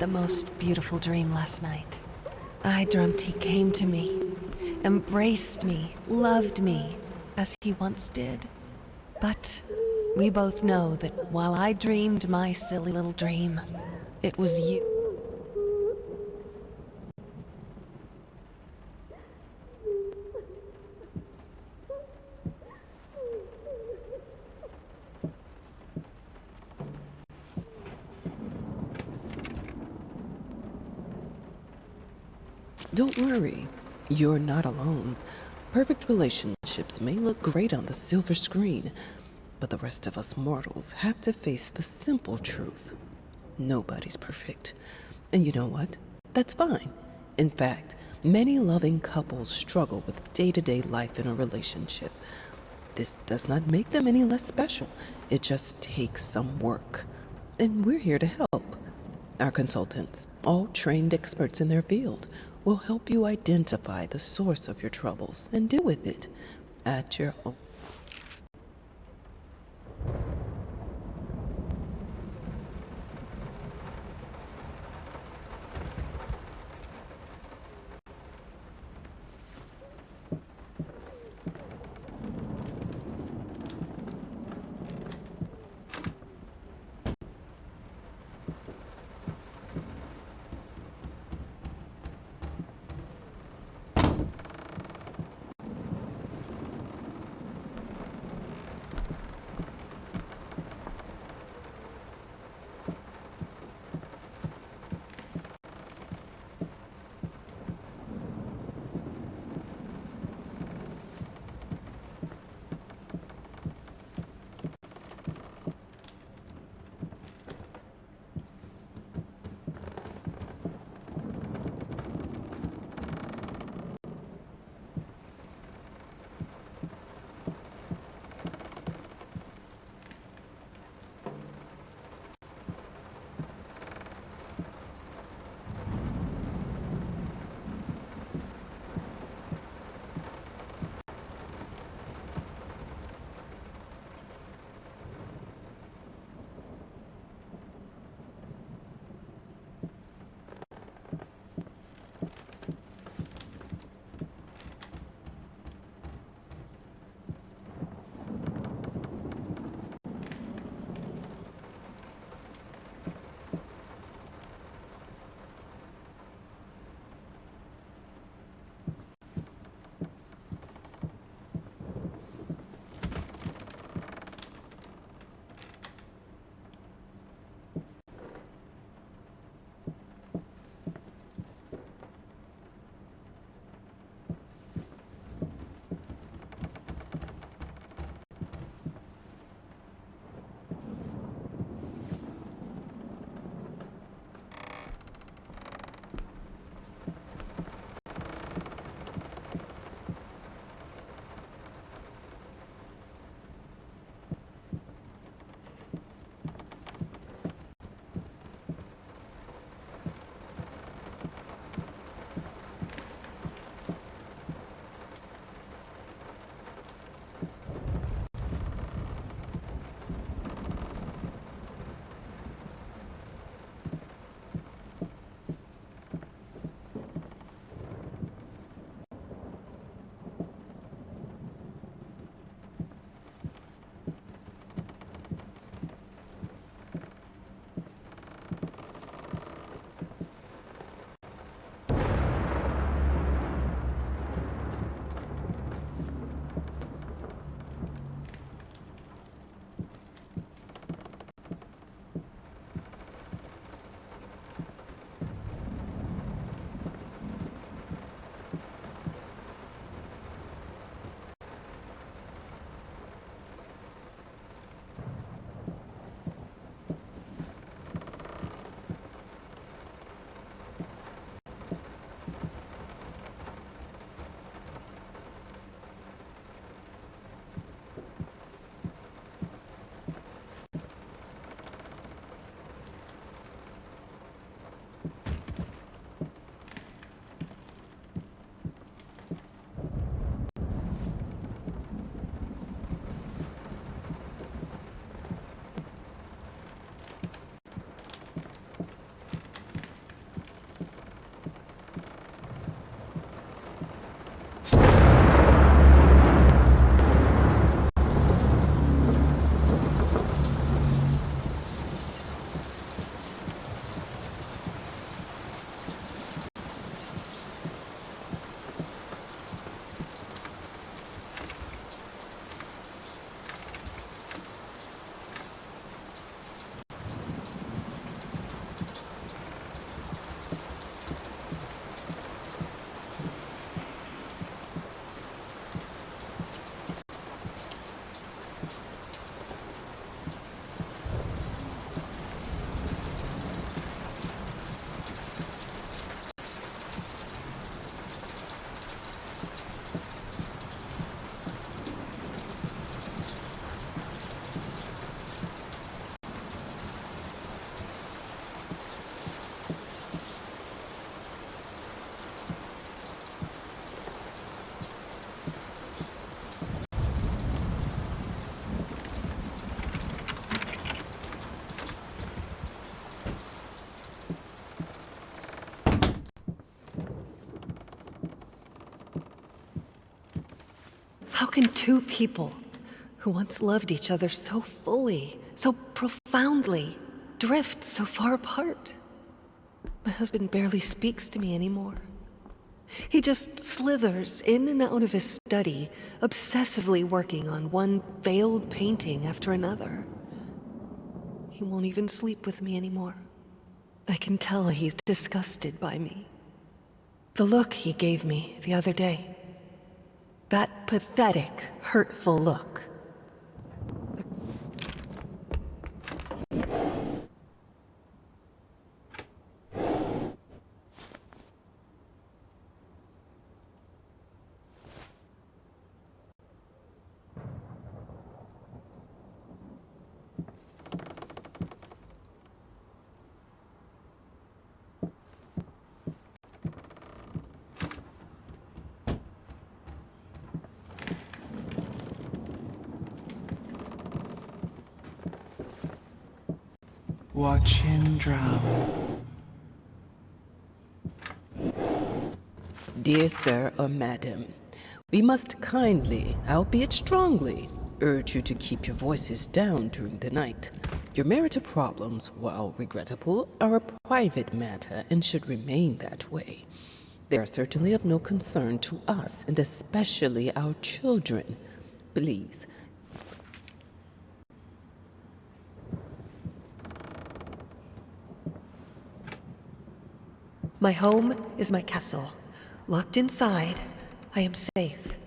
the most beautiful dream last night. I dreamt he came to me, embraced me, loved me, as he once did. But we both know that while I dreamed my silly little dream, it was you. Don't worry, you're not alone. Perfect relationships may look great on the silver screen, but the rest of us mortals have to face the simple truth. Nobody's perfect. And you know what? That's fine. In fact, many loving couples struggle with day-to-day life in a relationship. This does not make them any less special. It just takes some work. And we're here to help. Our consultants, all trained experts in their field, will help you identify the source of your troubles and deal with it at your own. How can two people who once loved each other so fully, so profoundly, drift so far apart? My husband barely speaks to me anymore. He just slithers in and out of his study, obsessively working on one failed painting after another. He won't even sleep with me anymore. I can tell he's disgusted by me. The look he gave me the other day. That pathetic, hurtful look. Watch him drown. Dear sir or madam, we must kindly, albeit strongly, urge you to keep your voices down during the night. Your marital problems, while regrettable, are a private matter and should remain that way. They are certainly of no concern to us, and especially our children. Please. My home is my castle. Locked inside, I am safe.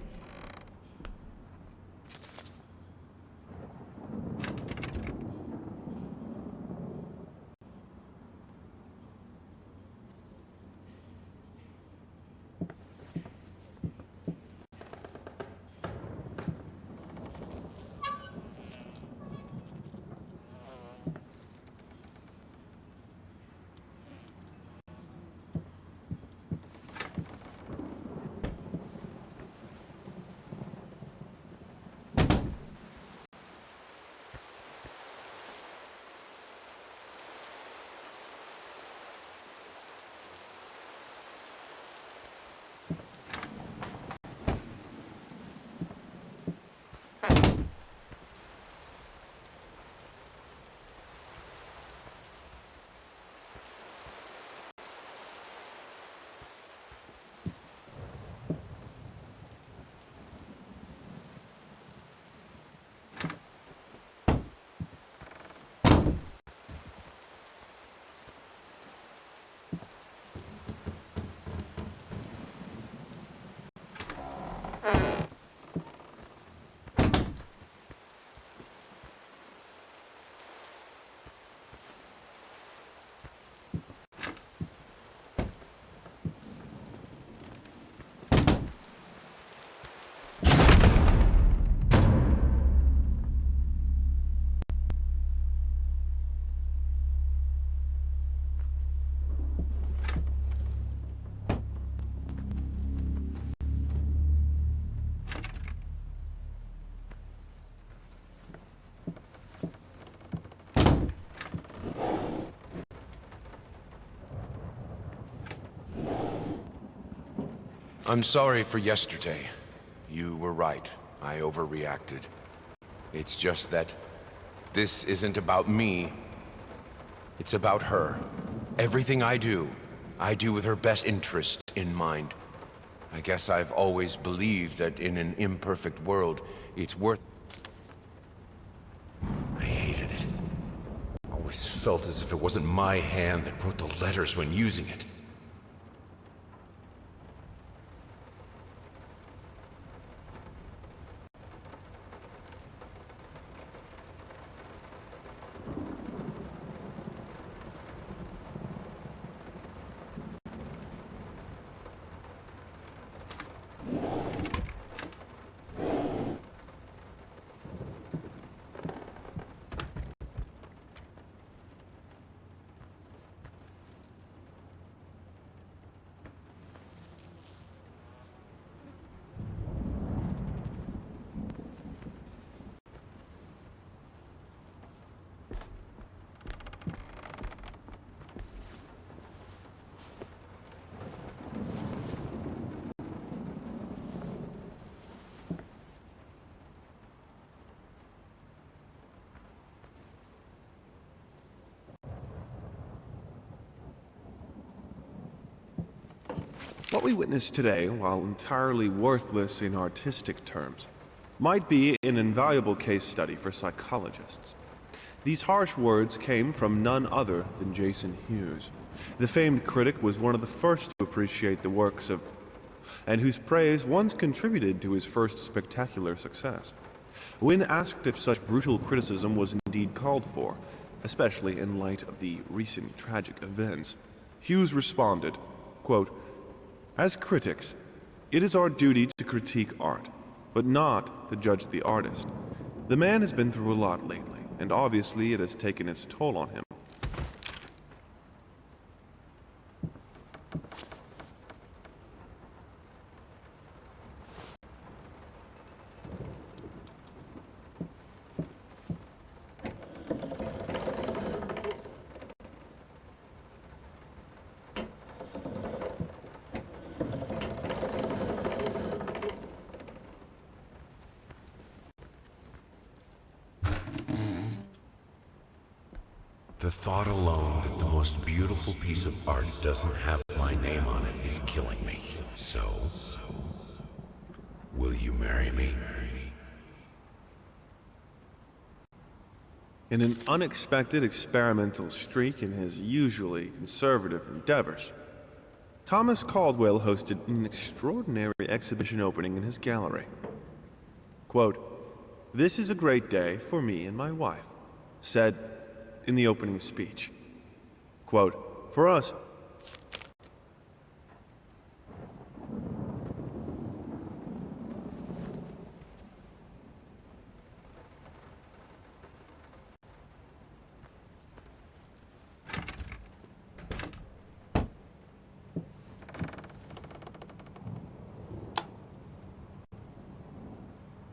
I'm sorry for yesterday. You were right. I overreacted. It's just that this isn't about me. It's about her. Everything I do with her best interest in mind. I guess I've always believed that in an imperfect world, it's worth... I hated it. Always felt as if it wasn't my hand that wrote the letters when using it. What we witness today, while entirely worthless in artistic terms, might be an invaluable case study for psychologists. These harsh words came from none other than Jason Hughes. The famed critic was one of the first to appreciate the works of, and whose praise once contributed to his first spectacular success. When asked if such brutal criticism was indeed called for, especially in light of the recent tragic events, Hughes responded, quote, "As critics, it is our duty to critique art, but not to judge the artist. The man has been through a lot lately, and obviously it has taken its toll on him. The thought alone that the most beautiful piece of art doesn't have my name on it is killing me. So, will you marry me?" In an unexpected experimental streak in his usually conservative endeavors, Thomas Caldwell hosted an extraordinary exhibition opening in his gallery. Quote, "This is a great day for me and my wife," said in the opening speech. Quote, "For us,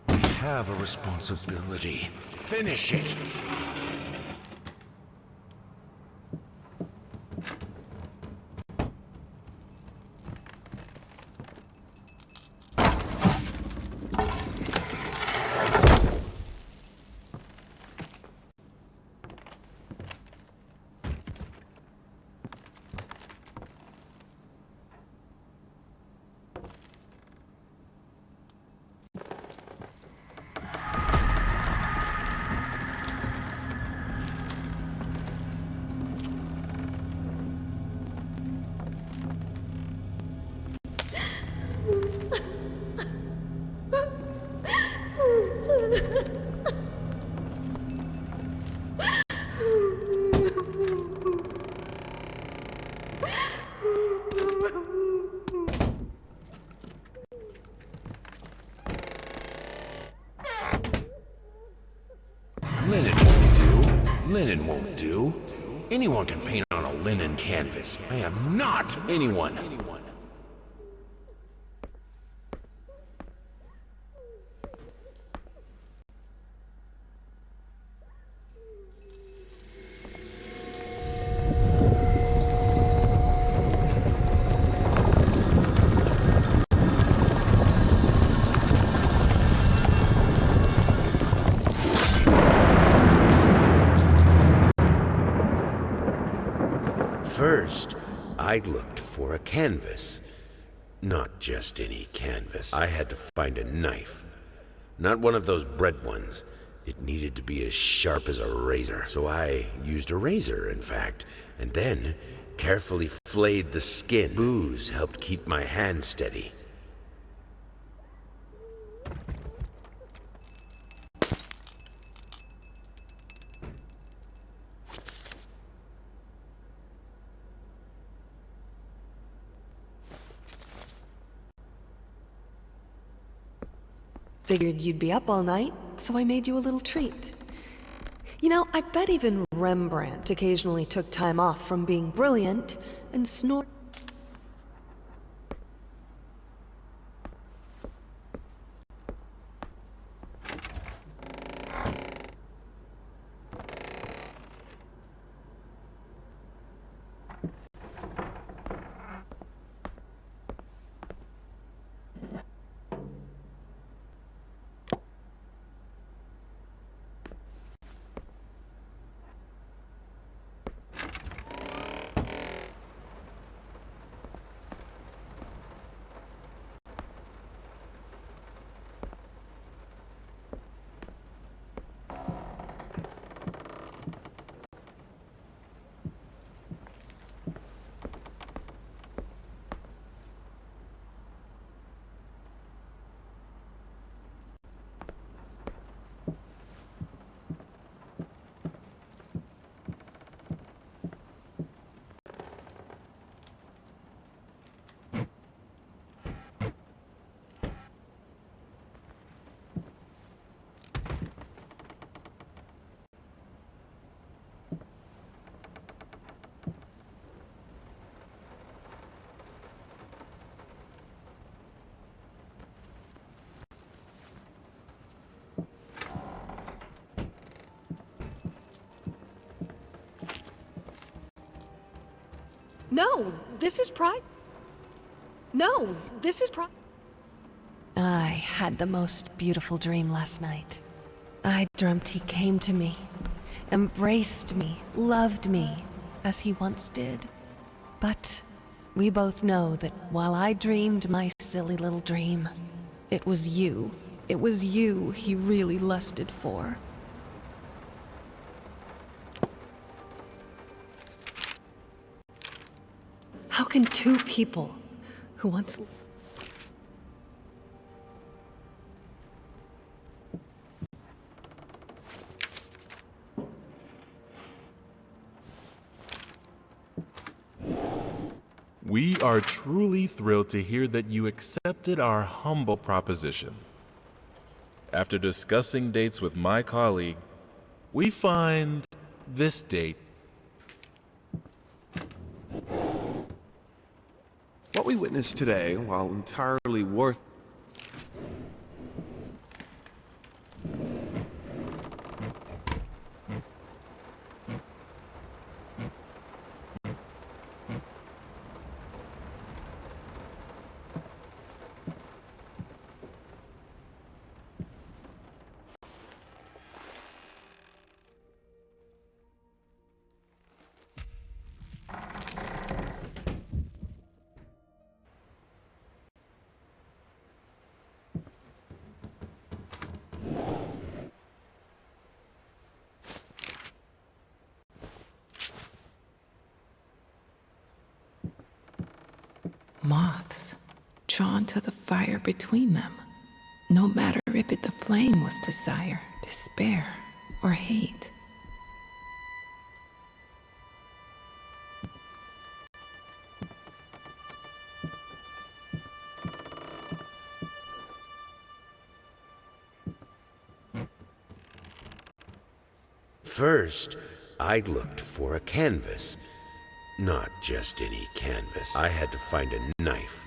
I have a responsibility. Finish it! Linen won't do. Linen won't do. Anyone can paint on a linen canvas. I am not anyone. First, I looked for a canvas. Not just any canvas. I had to find a knife. Not one of those bread ones. It needed to be as sharp as a razor. So I used a razor, in fact, and then carefully flayed the skin. Booze helped keep my hand steady. Figured you'd be up all night, so I made you a little treat. You know, I bet even Rembrandt occasionally took time off from being brilliant and snort. No, this is No, this is I had the most beautiful dream last night. I dreamt he came to me, embraced me, loved me, as he once did. But we both know that while I dreamed my silly little dream, it was you he really lusted for. How can two people who once... We are truly thrilled to hear that you accepted our humble proposition. After discussing dates with my colleague, we find this date. What we witnessed today, while entirely worth... Moths, drawn to the fire between them, no matter if the flame was desire, despair, or hate. First, I looked for a canvas. Not just any canvas. I had to find a knife.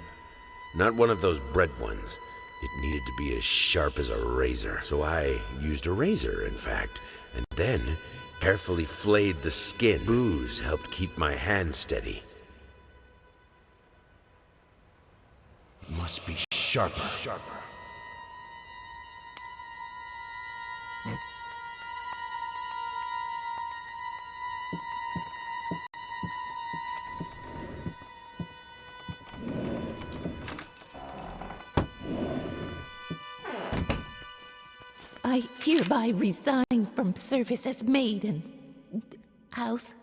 Not one of those bread ones. It needed to be as sharp as a razor. So I used a razor, in fact, and then carefully flayed the skin. Booze helped keep my hand steady. Must be sharper. I hereby resign from service as maid in house.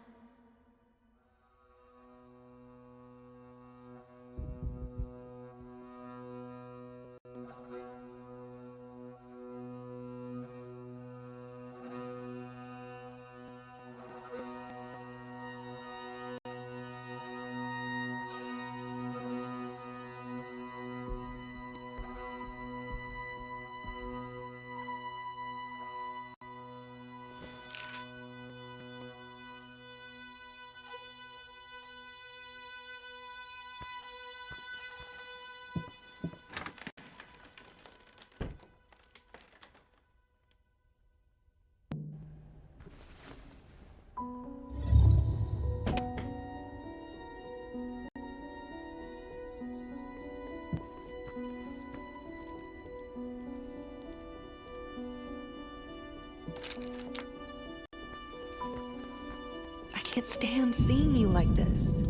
I can't stand seeing you like this.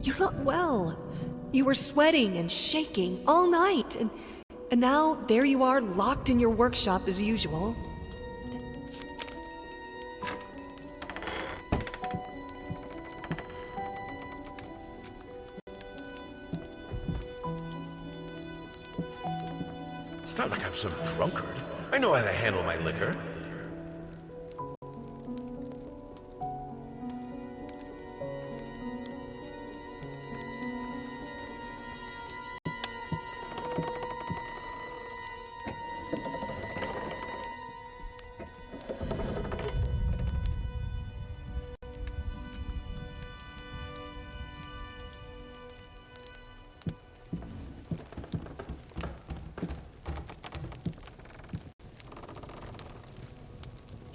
You're not well. You were sweating and shaking all night, and now there you are, locked in your workshop as usual. It's not like I'm some drunkard. I know how to handle my liquor.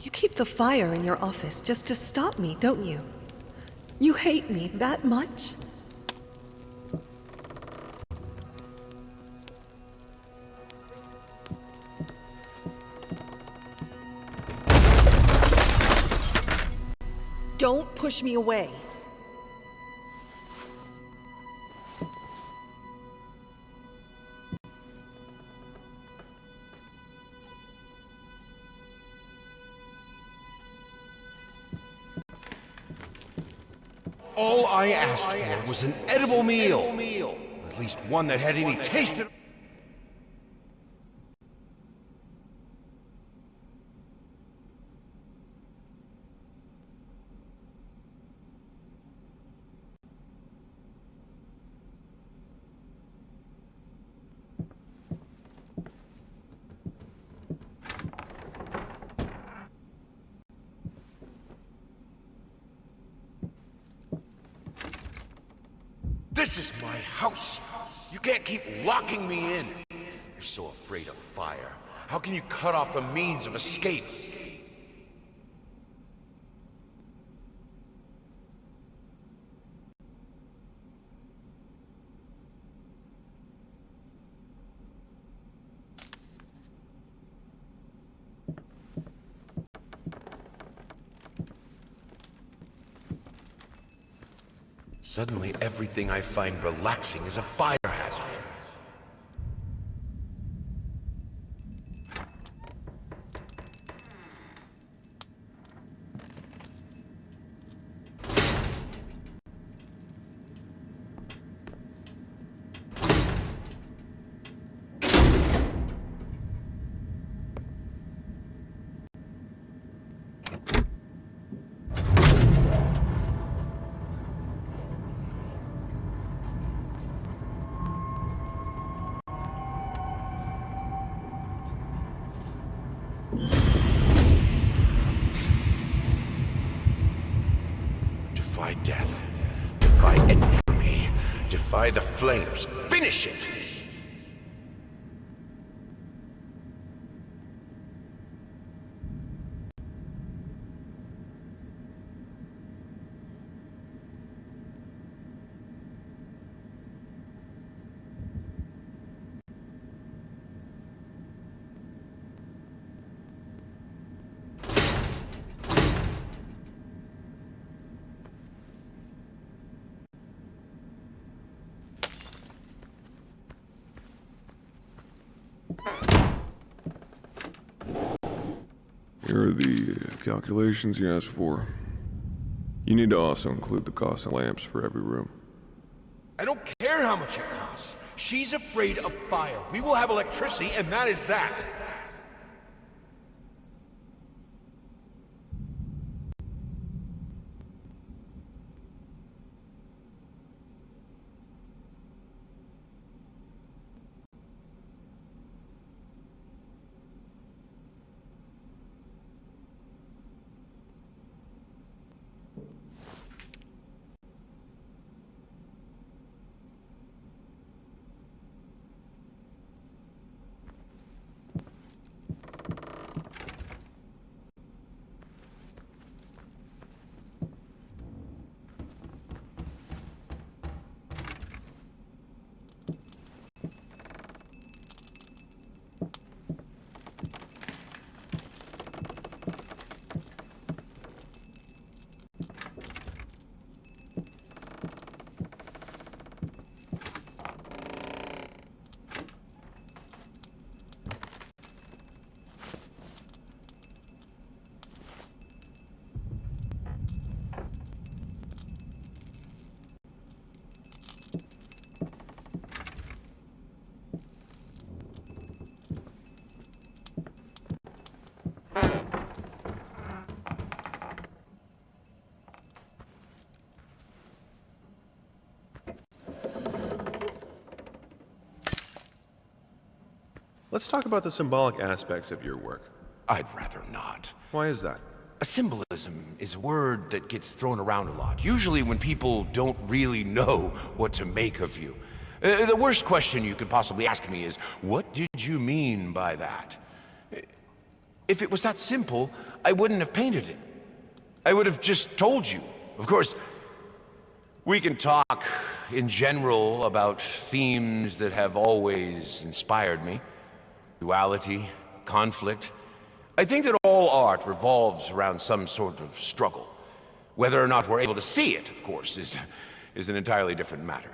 You keep the fire in your office just to stop me, don't you? You hate me that much? Don't push me away. All I asked for was an edible meal. At least one that had any taste of... This is my house. You can't keep locking me in. You're so afraid of fire. How can you cut off the means of escape? Suddenly, everything I find relaxing is a fire hazard. Defy death. Defy entropy. Defy the flames. Finish it! Here are the calculations you asked for. You need to also include the cost of lamps for every room. I don't care how much it costs. She's afraid of fire. We will have electricity, and that is that. Let's talk about the symbolic aspects of your work. I'd rather not. Why is that? A symbolism is a word that gets thrown around a lot, usually when people don't really know what to make of you. The worst question you could possibly ask me is, what did you mean by that? If it was that simple, I wouldn't have painted it. I would have just told you. Of course, we can talk in general about themes that have always inspired me. Duality, conflict. I think that all art revolves around some sort of struggle. Whether or not we're able to see it, of course, is an entirely different matter.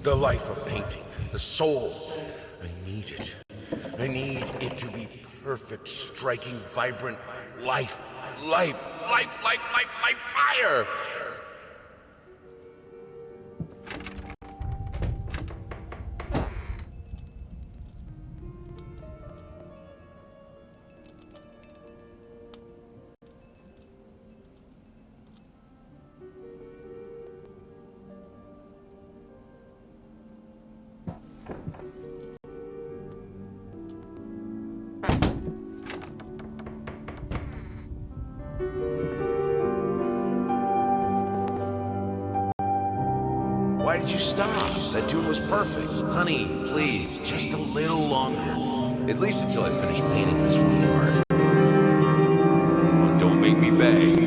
The life of painting, the soul. I need it. I need it to be perfect, striking, vibrant life. Life, fire! Why did you stop? That tune was perfect. Honey, please, just a little longer. At least until I finish painting this one part. Oh, don't make me beg.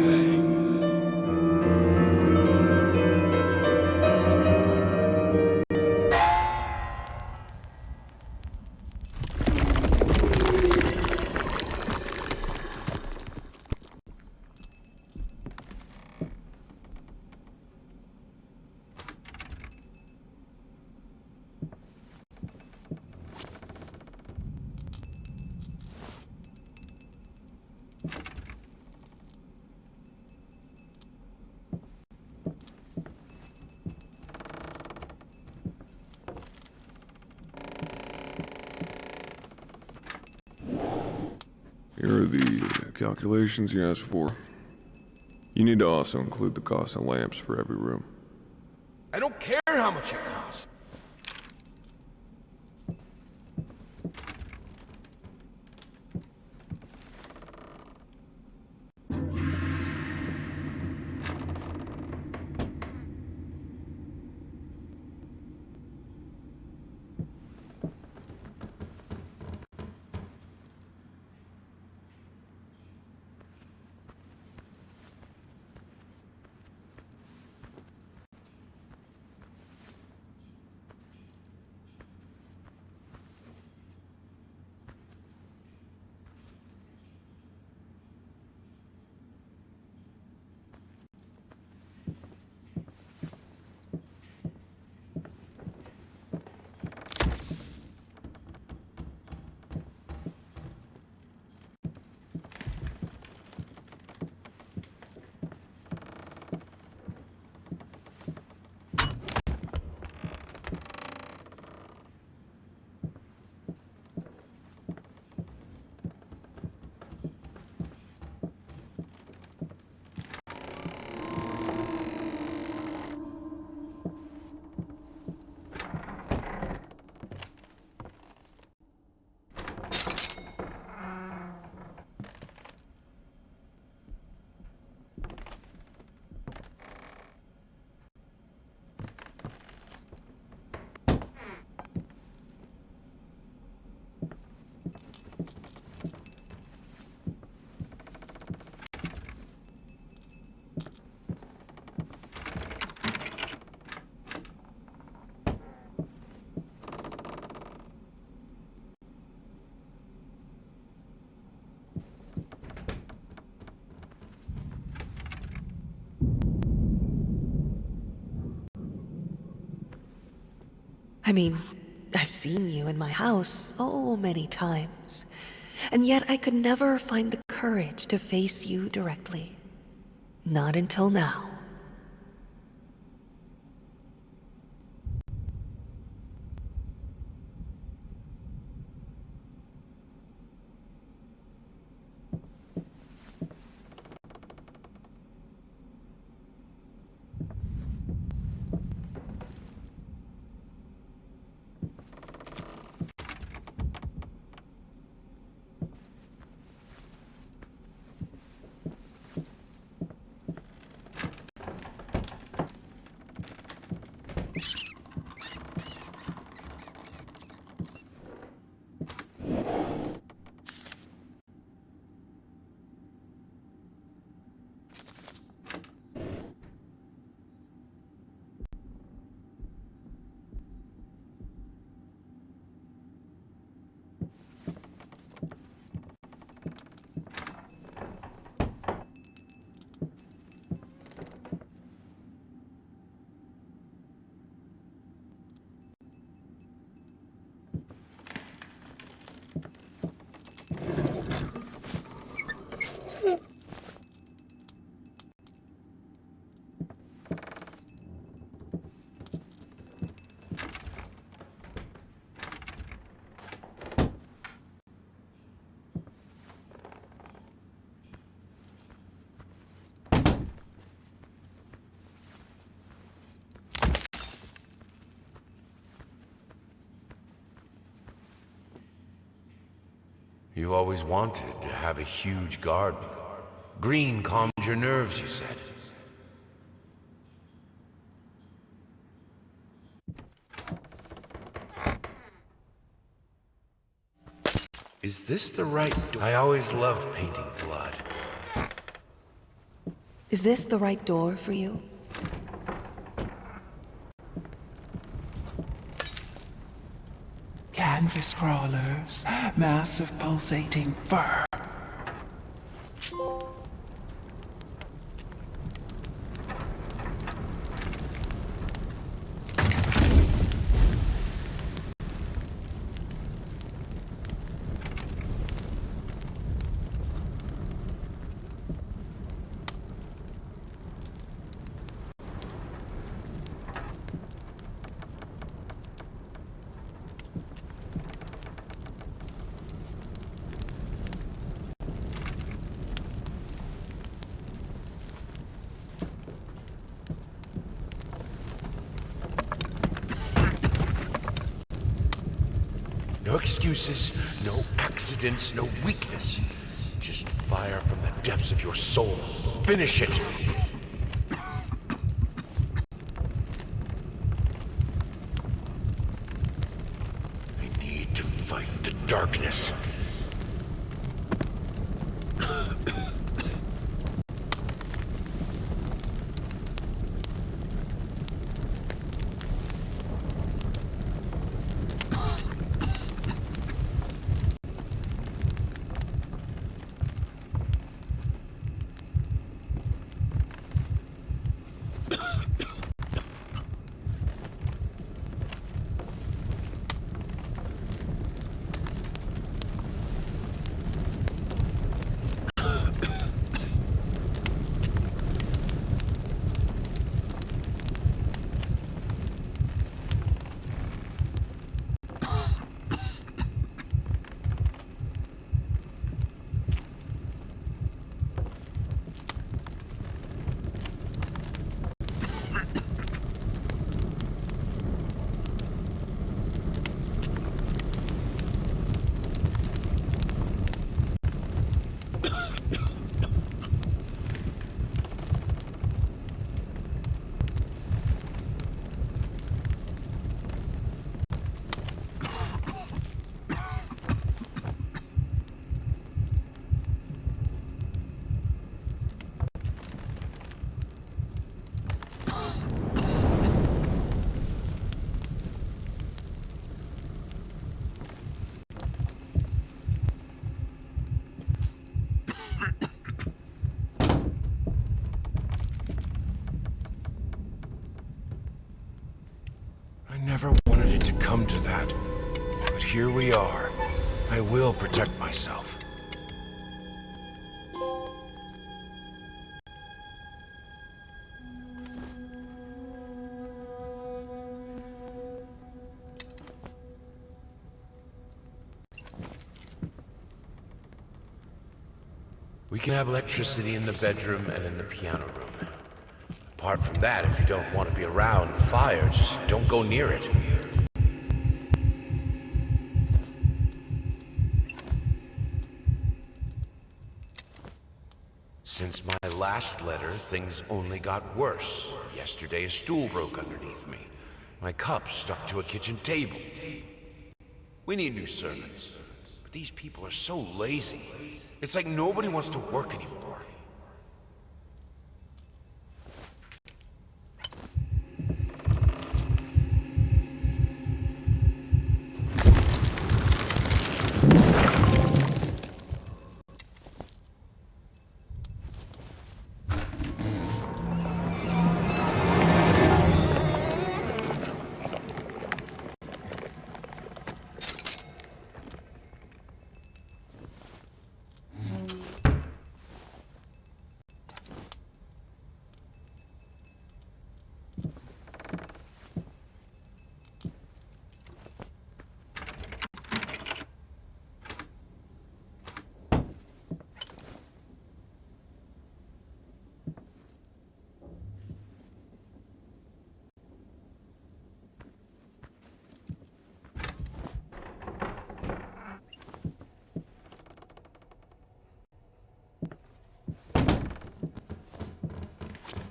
Here are the calculations you asked for. You need to also include the cost of lamps for every room. I don't care how much it costs. I mean, I've seen you in my house so many times, and yet I could never find the courage to face you directly. Not until now. You always wanted to have a huge garden. Green calms your nerves, you said. Is this the right door? I always loved painting blood. Is this the right door for you? Canvas crawlers, massive pulsating fur. No excuses, no accidents, no weakness. Just fire from the depths of your soul. Finish it! I need to fight the darkness. come to that. But here we are. I will protect myself. We can have electricity in the bedroom and in the piano room. Apart from that, if you don't want to be around fire, just don't go near it. Since my last letter, things only got worse. Yesterday, a stool broke underneath me. My cup stuck to a kitchen table. We need new servants. But these people are so lazy. It's like nobody wants to work anymore.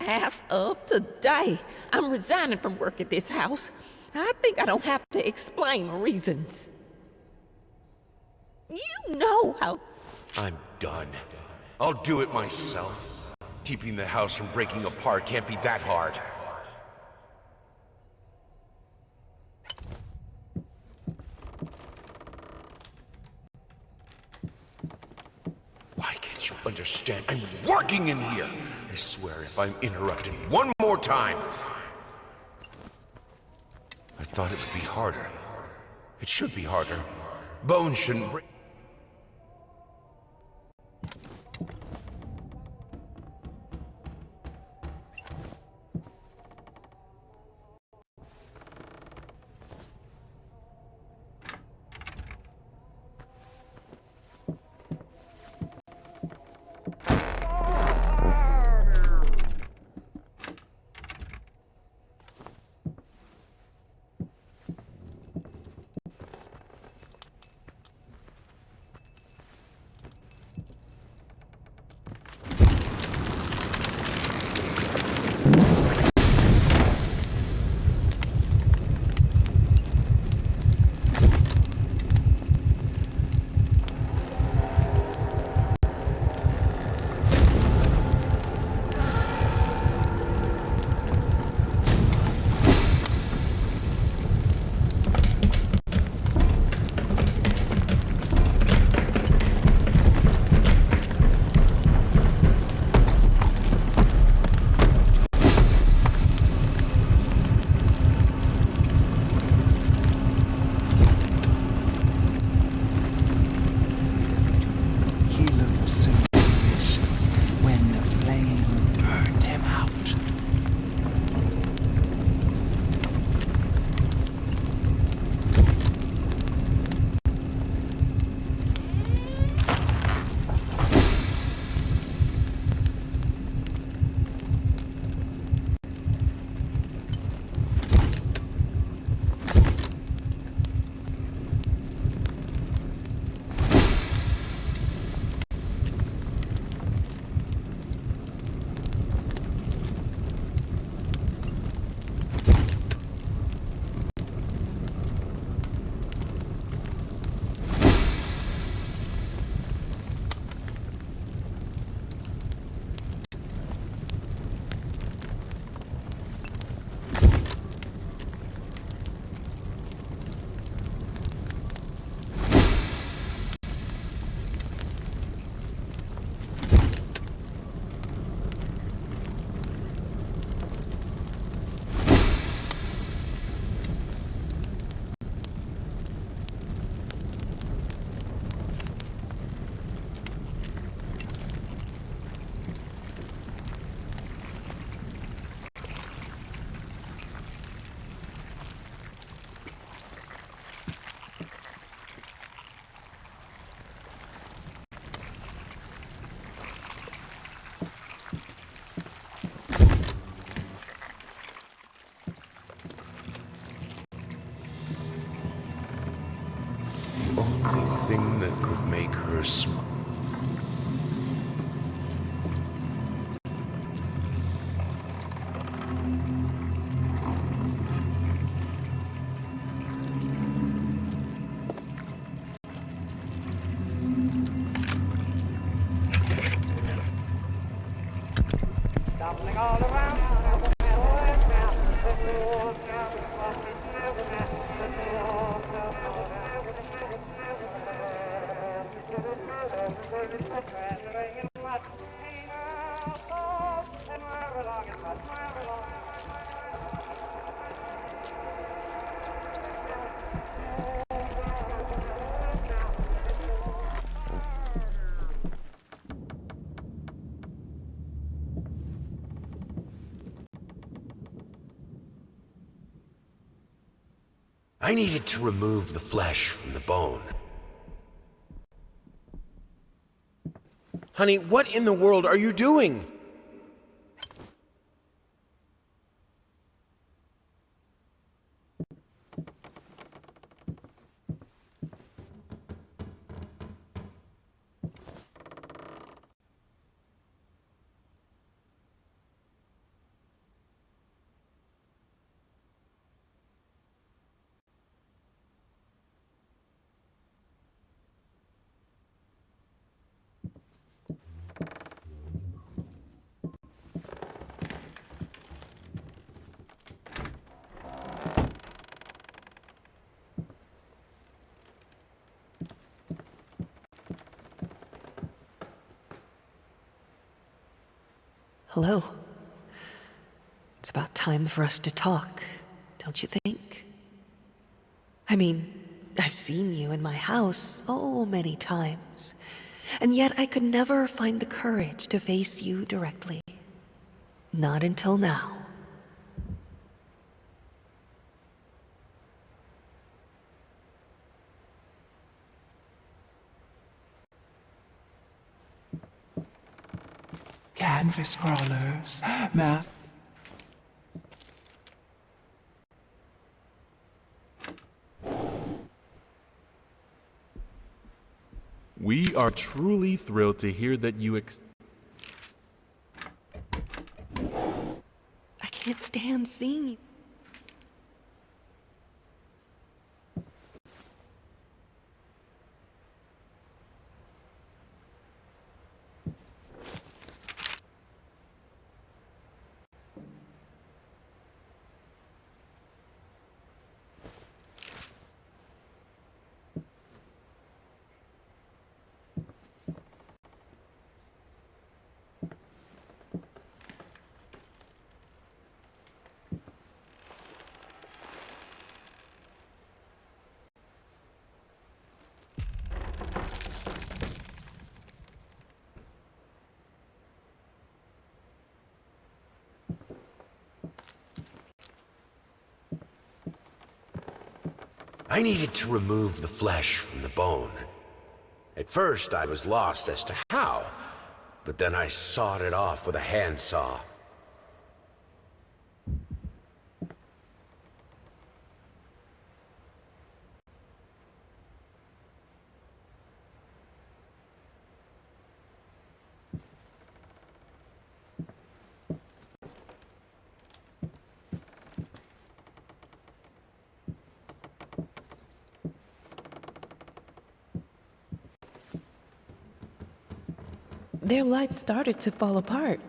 As of today, I'm resigning from work at this house. I think I don't have to explain reasons. You know how... I'm done. I'll do it myself. Keeping the house from breaking apart can't be that hard. Why can't you understand? I'm working in here! I swear if I'm interrupted one more time... I thought it would be harder. It should be harder. Bones shouldn't break... smart. I needed to remove the flesh from the bone. Honey, what in the world are you doing? Hello. It's about time for us to talk, don't you think? I mean, I've seen you in my house so many times, and yet I could never find the courage to face you directly. Not until now. Canvas crawlers, math. We are truly thrilled to hear that you I can't stand seeing you. I needed to remove the flesh from the bone. At first, I was lost as to how, but then I sawed it off with a handsaw. Their life started to fall apart.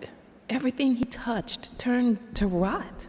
Everything he touched turned to rot.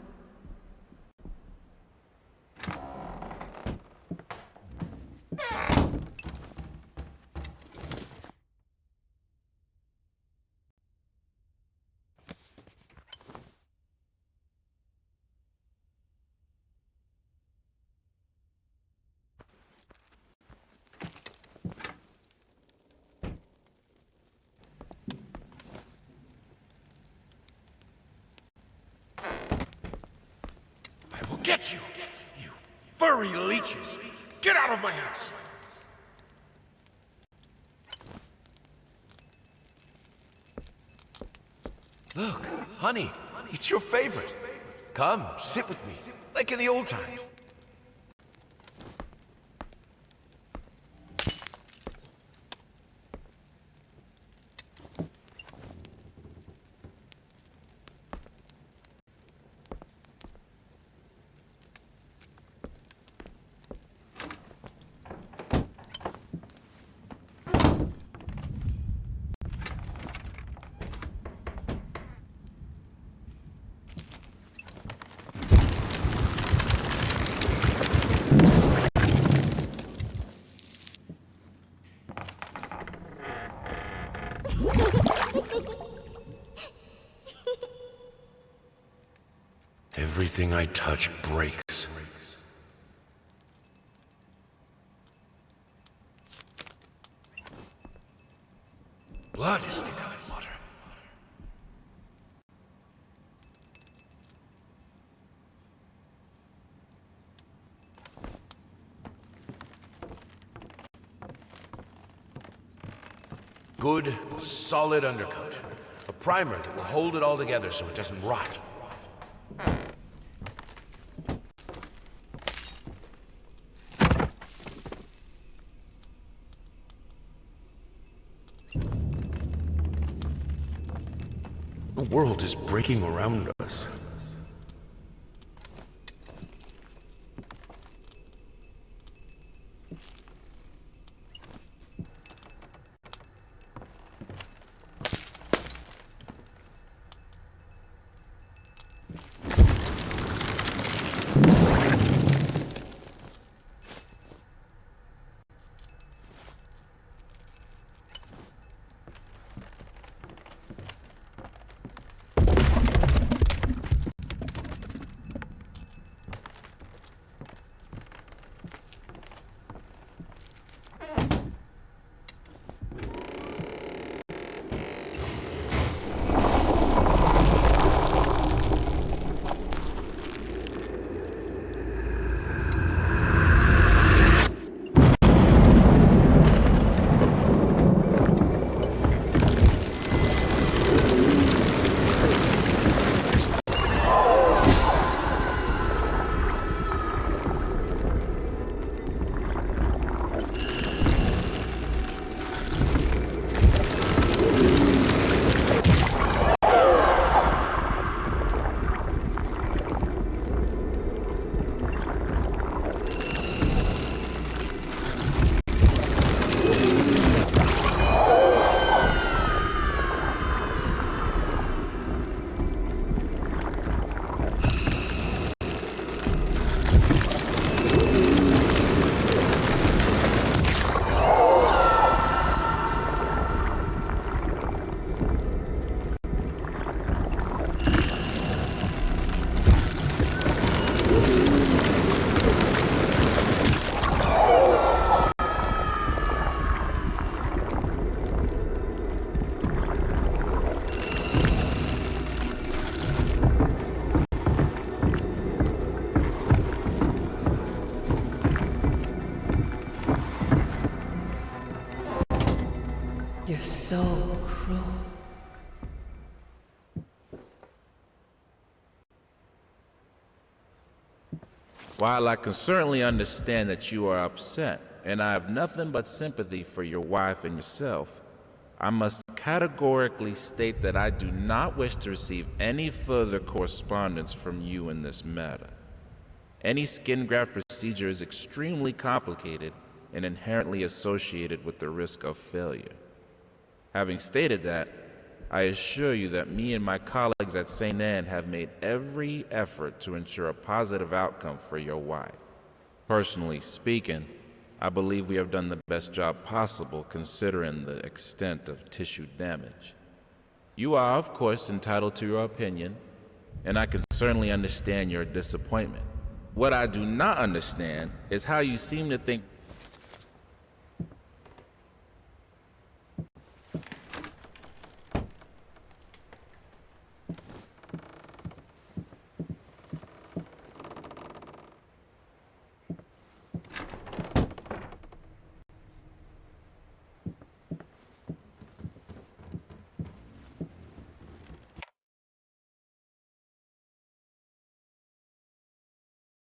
Get you! You furry leeches! Get out of my house! Look, honey, it's your favorite. Come, sit with me, like in the old times. Everything I touch breaks. Blood is thicker than water. Good, solid undercoat. A primer that will hold it all together so it doesn't rot. The world is breaking around us. You're so cruel. While I can certainly understand that you are upset, and I have nothing but sympathy for your wife and yourself, I must categorically state that I do not wish to receive any further correspondence from you in this matter. Any skin graft procedure is extremely complicated and inherently associated with the risk of failure. Having stated that, I assure you that me and my colleagues at St. Anne have made every effort to ensure a positive outcome for your wife. Personally speaking, I believe we have done the best job possible considering the extent of tissue damage. You are, of course, entitled to your opinion, and I can certainly understand your disappointment. What I do not understand is how you seem to think